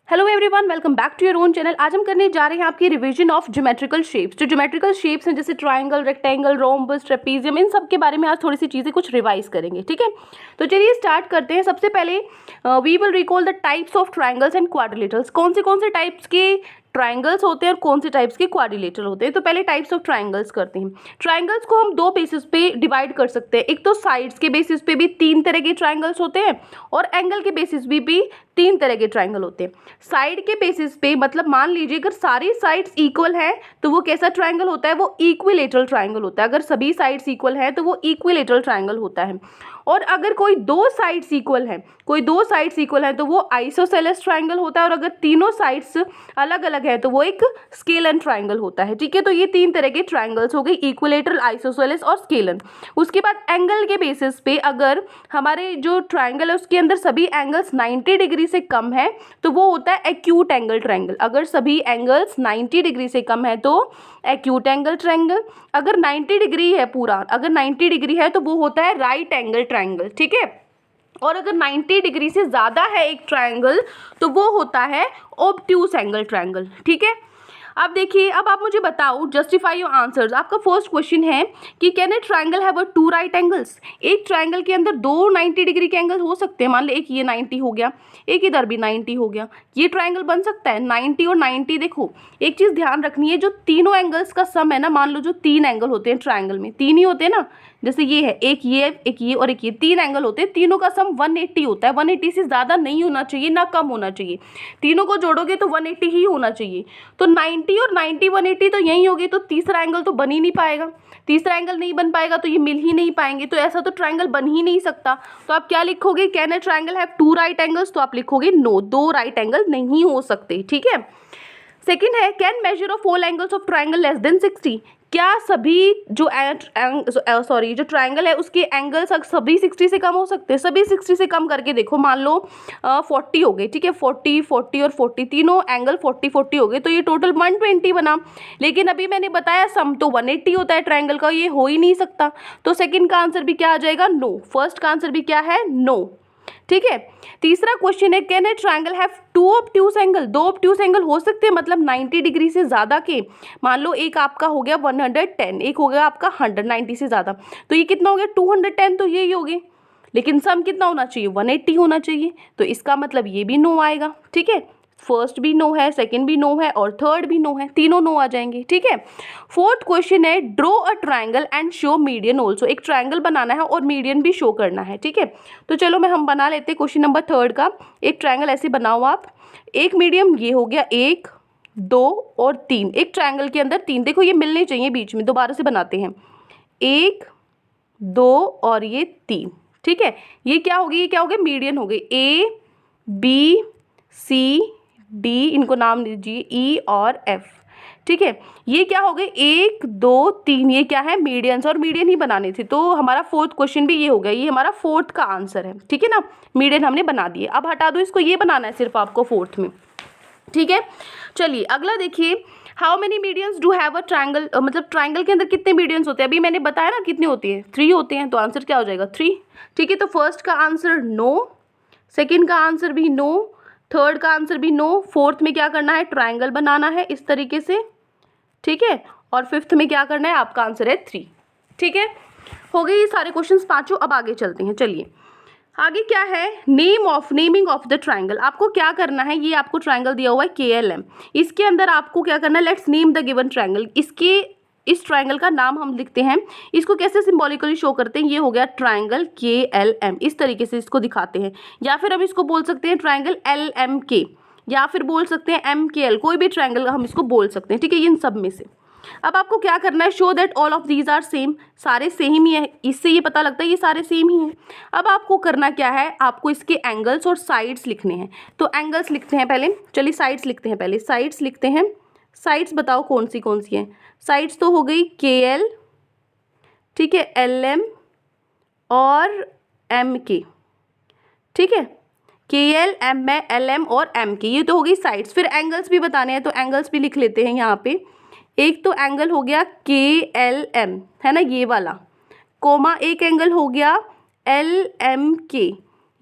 Hello everyone, welcome back to your own channel. आज हम करने जा रहे हैं आपकी रिवीजन ऑफ ज्योमेट्रिकल शेप्स। जो ज्योमेट्रिकल शेप्स हैं जैसे ट्रायंगल, रेक्टेंगल, रोम्बस, ट्रेपीजियम, इन सब के बारे में आज थोड़ी सी चीज़ें कुछ रिवाइज करेंगे। ठीक है, तो चलिए स्टार्ट करते हैं। सबसे पहले we will recall the types of triangles and quadrilaterals. कौन से टाइप्स के ट्रायंगल्स होते हैं और कौन से टाइप्स के क्वाड्रिलेटरल होते हैं। तो पहले टाइप्स ऑफ ट्रायंगल्स करते हैं। ट्रायंगल्स को हम दो बेसिस पे डिवाइड कर सकते हैं। एक तो साइड्स के बेसिस पे भी तीन तरह के ट्रायंगल्स होते हैं और एंगल के बेसिस भी तीन तरह के ट्रायंगल होते हैं। साइड के बेसिस पे मतलब मान लीजिए अगर सारी साइड्स इक्वल हैं तो वो कैसा ट्रायंगल होता है, वो इक्विलेटरल ट्रायंगल होता है। अगर सभी साइड्स इक्वल हैं तो वो इक्विलेटरल ट्रायंगल होता है। और अगर कोई दो साइड्स इक्वल हैं तो वो आइसोसेलेस ट्रायंगल होता है। और अगर तीनों साइड्स अलग अलग है तो वो एक स्केलन ट्रायंगल होता है। ठीक है, तो ये तीन तरह के ट्रायंगल्स हो गए, इक्विलेटरल, आइसोसेलेस और स्केलन। उसके बाद एंगल के बेसिस पे अगर हमारे जो ट्रायंगल है उसके अंदर सभी एंगल्स 90 डिग्री से कम है तो वो होता है एक्यूट एंगल ट्रायंगल। अगर सभी एंगल्स 90 डिग्री से कम है तो एक्यूट एंगल ट्रायंगल। अगर 90 डिग्री है अगर 90 डिग्री है तो वो होता है राइट एंगल ट्रायंगल। ठीक है, और अगर 90 डिग्री से ज़्यादा है एक ट्रायंगल तो वो होता है ऑब्ट्यूस एंगल ट्रायंगल। ठीक है, अब देखिए, अब आप मुझे बताओ, जस्टिफाई योर आंसर्स। आपका फर्स्ट क्वेश्चन है कि can a triangle have a two right angles. एक ट्रायंगल के अंदर दो 90 डिग्री के एंगल हो सकते हैं। मान लो एक ये 90 हो गया, एक इधर भी 90 हो गया, ये ट्रायंगल बन सकता है 90 और 90। देखो, एक चीज़ ध्यान रखनी है, जो तीनों एंगल्स का सम है ना, मान लो जो तीन एंगल होते हैं ट्रायंगल में, तीन ही होते हैं ना, जैसे ये है, एक ये और एक ये, तीन एंगल होते हैं, तीनों का सम 180 होता है। 180 से ज़्यादा नहीं होना चाहिए, ना कम होना चाहिए। तीनों को जोड़ोगे तो 180 ही होना चाहिए। तो 90 और 90 180 तो यही होगी, तो तीसरा एंगल तो बन ही नहीं पाएगा। तीसरा एंगल नहीं बन पाएगा तो ये मिल ही नहीं पाएंगे, तो ऐसा तो ट्रायंगल बन ही नहीं सकता। तो आप क्या लिखोगे, can a triangle have two right angles, तो आप लिखोगे नो, दो राइट एंगल नहीं हो सकते। ठीक है, सेकेंड है, can measure of all angles of triangle less than 60। क्या सभी जो जो ट्रायंगल है उसके एंगल्स सभी 60 से कम हो सकते हैं। सभी 60 से कम करके देखो, मान लो 40 हो गए। ठीक है, 40 40 और 40, तीनों एंगल 40 40 हो गए, तो ये टोटल 120 बना। लेकिन अभी मैंने बताया सम तो 180 होता है ट्रायंगल का, ये हो ही नहीं सकता। तो सेकंड का आंसर भी क्या आ जाएगा, नो। फर्स्ट का आंसर भी क्या है, नो। ठीक है, तीसरा क्वेश्चन है, can a triangle have two obtuse angle. दो ऑब्ट्यूस एंगल हो सकते हैं, मतलब 90 डिग्री से ज़्यादा के। मान लो एक आपका हो गया 110, एक हो गया आपका 190 से ज़्यादा, तो ये कितना हो गया 210, तो ये ही हो गए। लेकिन सम कितना होना चाहिए, 180 होना चाहिए, तो इसका मतलब ये भी नो आएगा। ठीक है, फर्स्ट भी नो है, सेकंड भी नो है और थर्ड भी नो है, तीनों नो आ जाएंगे। ठीक है, फोर्थ क्वेश्चन है, draw a triangle and show median also. एक ट्रायंगल बनाना है और मीडियन भी शो करना है। ठीक है, तो चलो हम बना लेते हैं क्वेश्चन नंबर थर्ड का। एक ट्रायंगल ऐसे बनाओ आप, एक मीडियम ये हो गया 1 2 और 3। एक ट्रायंगल के अंदर तीन, देखो ये मिलने चाहिए बीच में, दोबारा से बनाते हैं, 1 2 और ये 3। ठीक है, ये क्या होगी, ये क्या हो गया, मीडियन हो गई। ए बी सी डी, इनको नाम दीजिए ई और एफ। ठीक है, ये क्या हो गए, 1 2 3, ये क्या है, मीडियंस, और मीडियन ही बनाने थे। तो हमारा फोर्थ क्वेश्चन भी ये हो गया, ये हमारा फोर्थ का आंसर है। ठीक है ना, मीडियन हमने बना दिए। अब हटा दो इसको, ये बनाना है सिर्फ आपको फोर्थ में। ठीक है, चलिए अगला देखिए, how many medians do have a triangle. मतलब ट्रायंगल के अंदर कितने मीडियंस होते हैं, अभी मैंने बताया ना कितने होते हैं, 3 होते हैं, तो आंसर क्या हो जाएगा, 3। ठीक है, तो फर्स्ट का आंसर नो, सेकेंड का आंसर भी नो, थर्ड का आंसर भी नो, फोर्थ में क्या करना है, ट्रायंगल बनाना है इस तरीके से। ठीक है, और फिफ्थ में क्या करना है, आपका आंसर है 3। ठीक है, हो गए ये सारे क्वेश्चंस पांचों। अब आगे चलते हैं, चलिए आगे क्या है, नेमिंग ऑफ द ट्रायंगल। आपको क्या करना है, ये आपको ट्रायंगल दिया हुआ है KLM, इसके अंदर आपको क्या करना है, let's name the given triangle. इस ट्रायंगल का नाम हम लिखते हैं। इसको कैसे सिंबॉलिकली शो करते हैं, ये हो गया ट्रायंगल KLM, इस तरीके से इसको दिखाते हैं। या फिर हम इसको बोल सकते हैं ट्रायंगल LMK, या फिर बोल सकते हैं MKL, कोई भी ट्रायंगल हम इसको बोल सकते हैं। ठीक है, इन सब में से अब आपको क्या करना है, show that all of these are same, सारे सेम ही है, इससे ये पता लगता है ये सारे सेम ही हैं। अब आपको करना क्या है, आपको इसके एंगल्स और साइड्स लिखने हैं। तो एंगल्स लिखते हैं पहले, चलिए साइड्स लिखते हैं पहले, साइड्स लिखते हैं। साइड्स बताओ कौन सी हैं, साइड्स तो हो गई KL, ठीक है, LM और MK। ठीक है, KL LM और MK, ये तो हो गई साइड्स। फिर एंगल्स भी बताने हैं, तो एंगल्स भी लिख लेते हैं यहाँ पे। एक तो एंगल हो गया KLM, है ना, ये वाला, कोमा, एक एंगल हो गया LMK,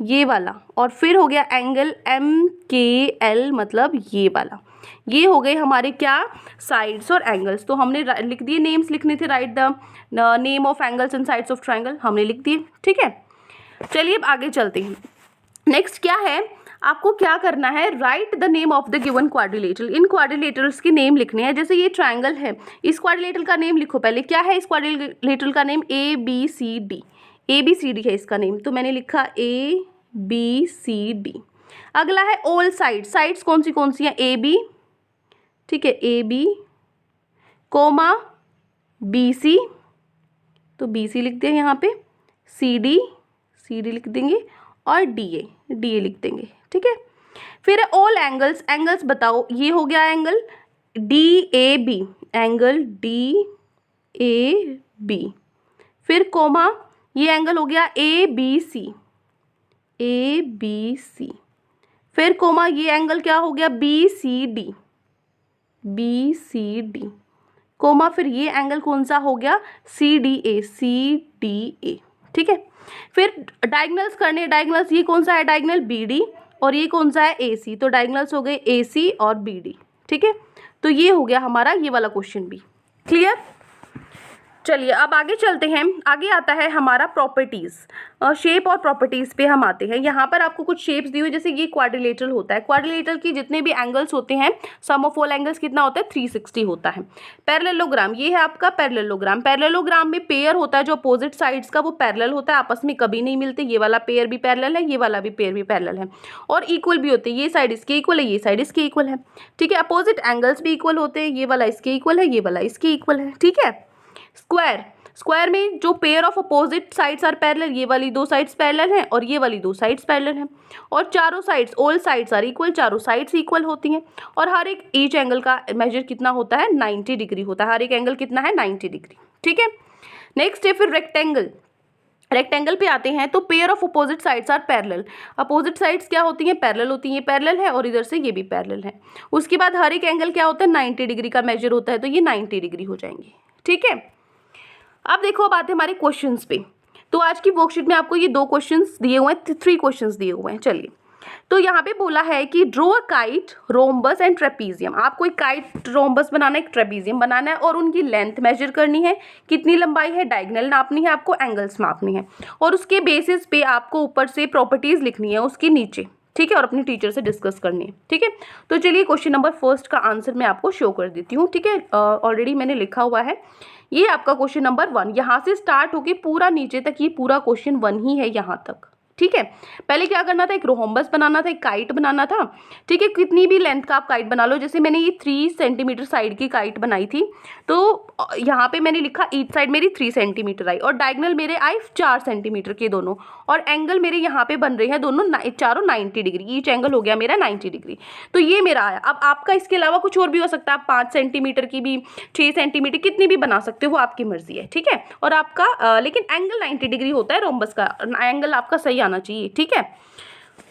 ये वाला, और फिर हो गया एंगल MKL मतलब ये वाला। ये हो गए हमारे क्या, साइड्स और एंगल्स। तो हमने लिख दिए, नेम्स लिखने थे, right the name of angles and sides of triangle, हमने लिख दिए। ठीक है, चलिए अब आगे चलते हैं। नेक्स्ट क्या है, आपको क्या करना है, right the name of the given quadrilateral. In quadrilaterals के नेम लिखने हैं। जैसे ये ट्राइंगल है, इस क्वाड्रिलेटरल का नेम लिखो पहले। क्या है इस क्वाड्रिलेटरल का नेम, ABCD। ABCD है इसका नेम, तो मैंने लिखा ABCD। अगला है ऑल साइड्स। साइड्स कौन सी हैं, AB, ठीक है, AB कोमा BC, तो BC लिख दिया यहाँ पे, CD लिख देंगे, और DA लिख देंगे। ठीक है, फिर ऑल एंगल्स। एंगल्स बताओ, ये हो गया एंगल DAB, एंगल DAB, फिर कोमा ये एंगल हो गया ABC, फिर कोमा ये एंगल क्या हो गया, BCD, कोमा फिर ये एंगल कौन सा हो गया, CDA। ठीक है, फिर डायगनल्स करने, डायगनल्स ये कौन सा है, डायगनल BD, और ये कौन सा है, AC। तो डायगनल्स हो गए AC और BD। ठीक है, तो ये हो गया हमारा ये वाला क्वेश्चन भी। क्लियर, चलिए अब आगे चलते हैं। आगे आता है हमारा प्रॉपर्टीज़, शेप और प्रॉपर्टीज़ पे हम आते हैं। यहाँ पर आपको कुछ शेप्स दी हुई, जैसे ये क्वाड्रिलेटरल होता है। क्वाड्रिलेटरल की जितने भी एंगल्स होते हैं, सम ऑफ ऑल एंगल्स कितना होता है, 360 होता है। पैरेललोग्राम, ये है आपका पैरेललोग्राम। पैरेललोग्राम में पेयर होता है, जो अपोजिट साइड्स का वो पैरेलल होता है, आपस में कभी नहीं मिलते। ये वाला पेयर भी पैरेलल है, ये वाला भी पेयर भी पैरेलल है, और इक्वल भी होते हैं। ये साइड इसके इक्वल है, ये साइड इसके इक्वल है। ठीक है, अपोजिट एंगल्स भी इक्वल होते हैं, ये वाला इसके इक्वल है, ये वाला इसके इक्वल है। ठीक है, स्क्वायर में जो pair of opposite sides are parallel, ये वाली दो साइड्स पैरेलल हैं और ये वाली दो साइड्स पैरेलल हैं, और चारों sides, all sides are equal, चारों साइड्स इक्वल होती हैं, और हर एक ईच एंगल का मेजर कितना होता है, 90 डिग्री होता है। हर एक एंगल कितना है, 90 डिग्री। ठीक है, नेक्स्ट है फिर रेक्टेंगल। रेक्टेंगल पे आते हैं, तो pair of opposite sides are parallel. Opposite sides क्या होती हैं, पैरेलल होती हैं। ये पैरेलल है और इधर से ये भी पैरेलल है। उसके बाद हर एक एंगल क्या होता है, 90 डिग्री का मेजर होता है, तो ये 90 डिग्री हो जाएंगे। ठीक है, अब देखो, अब आते हैं हमारे क्वेश्चंस पे। तो आज की वर्कशीट में आपको ये 2 क्वेश्चंस दिए हुए हैं, 3 क्वेश्चंस दिए हुए हैं। चलिए, तो यहाँ पे बोला है कि draw a kite, rhombus and trapezium. आपको एक काइट, रोम्बस बनाना है, एक ट्रेपीजियम बनाना है, और उनकी लेंथ मेजर करनी है, कितनी लंबाई है, डायगोनल नापनी है, आपको एंगल्स मापनी है, और उसके बेसिस पे आपको ऊपर से प्रॉपर्टीज लिखनी है उसके नीचे। ठीक है, और अपनी टीचर से डिस्कस करनी है। ठीक है, तो चलिए क्वेश्चन नंबर फर्स्ट का आंसर मैं आपको शो कर देती हूँ। ठीक है, ऑलरेडी मैंने लिखा हुआ है। ये आपका क्वेश्चन नंबर 1, यहाँ से स्टार्ट होके पूरा नीचे तक ये पूरा क्वेश्चन 1 ही है यहाँ तक। ठीक है, पहले क्या करना था, एक रोम्बस बनाना था, एक काइट बनाना था। ठीक है, कितनी भी लेंथ का आप काइट बना लो। जैसे मैंने ये 3 सेंटीमीटर साइड की काइट बनाई थी, तो यहाँ पे मैंने लिखा ईच साइड मेरी 3 सेंटीमीटर आई, और डायगोनल मेरे आए 4 सेंटीमीटर के दोनों, और एंगल मेरे यहाँ पे बन रहे हैं दोनों चारों 90 डिग्री। ईच एंगल हो गया मेरा 90 डिग्री। तो ये मेरा आया। अब आपका इसके अलावा कुछ और भी हो सकता है, आप 5 सेंटीमीटर की भी, 6 सेंटीमीटर कितनी भी बना सकते हो, वो आपकी मर्जी है। ठीक है, और आपका लेकिन एंगल 90 डिग्री होता है रोम्बस का, एंगल आपका सही आना चाहिए। ठीक है,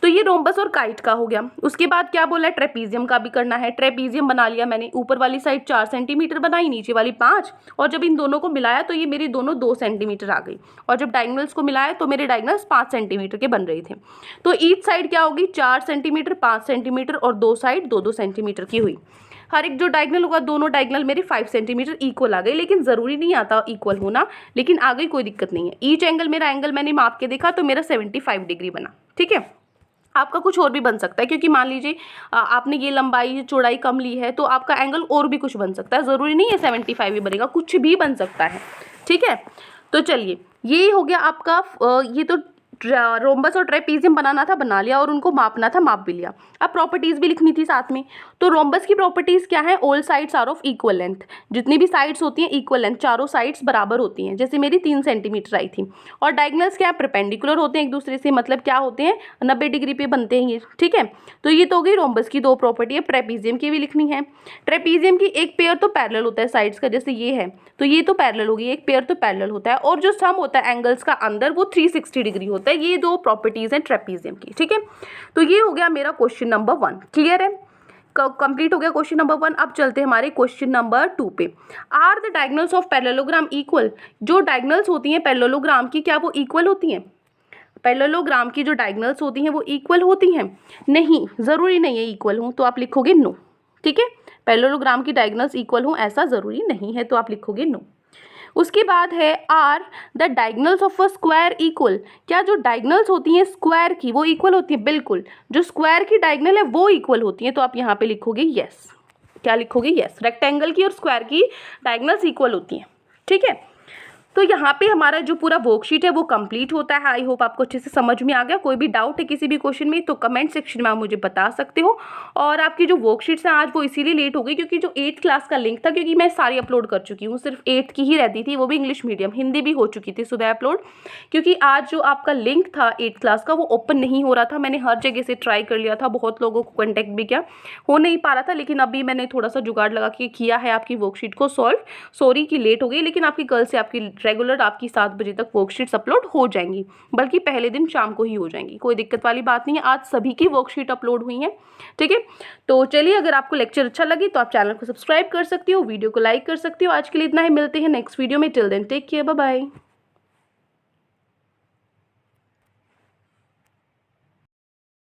तो ये रोम्बस और काइट का हो गया। उसके बाद क्या बोला है, ट्रेपीजियम का भी करना है। ट्रेपीजियम बना लिया मैंने, ऊपर वाली साइड 4 सेंटीमीटर बनाई, नीचे वाली 5, और जब इन दोनों को मिलाया तो ये मेरी दोनों 2 सेंटीमीटर आ गई, और जब डायगोनल्स को मिलाया तो मेरे डायगोनल्स 5 सेंटीमीटर के बन रहे थे। तो ईच साइड क्या होगी, 4 सेंटीमीटर, 5 सेंटीमीटर, और 2 साइड 2-2 सेंटीमीटर की हुई। हर एक जो डायगोनल होगा, दोनों डायगोनल मेरे 5 सेंटीमीटर इक्वल आ गई, लेकिन ज़रूरी नहीं आता इक्वल होना, लेकिन आ गई, कोई दिक्कत नहीं है। ईच एंगल मेरा, एंगल मैंने माप के देखा तो मेरा 75 डिग्री बना। ठीक है, आपका कुछ और भी बन सकता है, क्योंकि मान लीजिए आपने ये लंबाई चौड़ाई कम ली है, तो आपका एंगल और भी कुछ बन सकता है, ज़रूरी नहीं है 75 ही बनेगा, कुछ भी बन सकता है। ठीक है, तो चलिए, ये हो गया आपका, ये तो रोम्बस और ट्रेपीजियम बनाना था, बना लिया, और उनको मापना था, माप भी लिया। अब प्रॉपर्टीज़ भी लिखनी थी साथ में। तो रोम्बस की प्रॉपर्टीज़ क्या है, all sides are of equal length. जितनी भी साइड्स होती हैं इक्वल लेंथ, चारों साइड्स बराबर होती हैं। जैसे मेरी 3 सेंटीमीटर आई थी। और डायगोनल्स क्या है, परपेंडिकुलर होते हैं एक दूसरे से, मतलब क्या होते हैं, 90 डिग्री पे बनते हैं ये। ठीक है, तो ये तो हो गई रोम्बस की 2 प्रॉपर्टी। अब ट्रेपीजियम की भी लिखनी है। ट्रेपीजियम की एक पेयर तो पैरेलल होता है साइड्स का, जैसे ये है, तो ये तो पैरेलल होगी, एक पेयर तो पैरेलल होता है, और जो सम होता है एंगल्स का अंदर, वो 360 डिग्री होता है। ये 2 प्रॉपर्टीज हैं ट्रेपीजियम की। ठीक है, तो ये हो गया मेरा क्वेश्चन नंबर 1। क्लियर है, कंप्लीट हो गया क्वेश्चन नंबर 1। अब चलते हैं हमारे क्वेश्चन नंबर 2 पे। Are the diagonals of parallelogram equal. जो डायगोनल्स होती हैं पैरेललोग्राम की, क्या वो इक्वल होती हैं? पैरेललोग्राम की जो डायगोनल्स होती हैं वो इक्वल होती हैं? नहीं, ज़रूरी नहीं है इक्वल हों, तो आप लिखोगे नो। ठीक है, पैरेललोग्राम की डायगोनल्स इक्वल हों ऐसा ज़रूरी नहीं है, तो आप लिखोगे नो। उसके बाद है are the diagonals of a square equal. क्या जो डायगोनल्स होती हैं स्क्वायर की वो इक्वल होती है? बिल्कुल, जो स्क्वायर की डायगोनल है वो इक्वल होती है, तो आप यहाँ पे लिखोगे यस। क्या लिखोगे? यस। रेक्टेंगल की और स्क्वायर की डायगोनल्स इक्वल होती हैं। ठीक है, तो यहाँ पे हमारा जो पूरा वर्कशीट है वो कंप्लीट होता है। आई होप आपको अच्छे से समझ में आ गया। कोई भी डाउट है किसी भी क्वेश्चन में तो कमेंट सेक्शन में आप मुझे बता सकते हो। और आपकी जो वर्कशीट्स हैं आज वो इसीलिए लेट हो गई क्योंकि जो 8th क्लास का लिंक था, क्योंकि मैं सारी अपलोड कर चुकी हूँ, सिर्फ 8th की ही रहती थी, वो भी इंग्लिश मीडियम, हिंदी भी हो चुकी थी सुबह अपलोड। क्योंकि आज जो आपका लिंक था 8th क्लास का वो ओपन नहीं हो रहा था। मैंने हर जगह से ट्राई कर लिया था, बहुत लोगों को कॉन्टैक्ट भी किया, हो नहीं पा रहा था। लेकिन अभी मैंने थोड़ा सा जुगाड़ लगा के किया है आपकी वर्कशीट को सॉल्व। सॉरी कि लेट हो गई, लेकिन आपकी कल से आपकी रेगुलर आपकी 7 बजे तक वर्कशीट्स अपलोड हो जाएंगी, बल्कि पहले दिन शाम को ही हो जाएंगी। कोई दिक्कत वाली बात नहीं है, आज सभी की वर्कशीट अपलोड हुई हैं। ठीक है, तो चलिए, अगर आपको लेक्चर अच्छा लगे तो आप चैनल को सब्सक्राइब कर सकती हो, वीडियो को लाइक कर सकती हो। आज के लिए इतना ही, मिलते हैं नेक्स्ट वीडियो में। Till then take care, bye bye.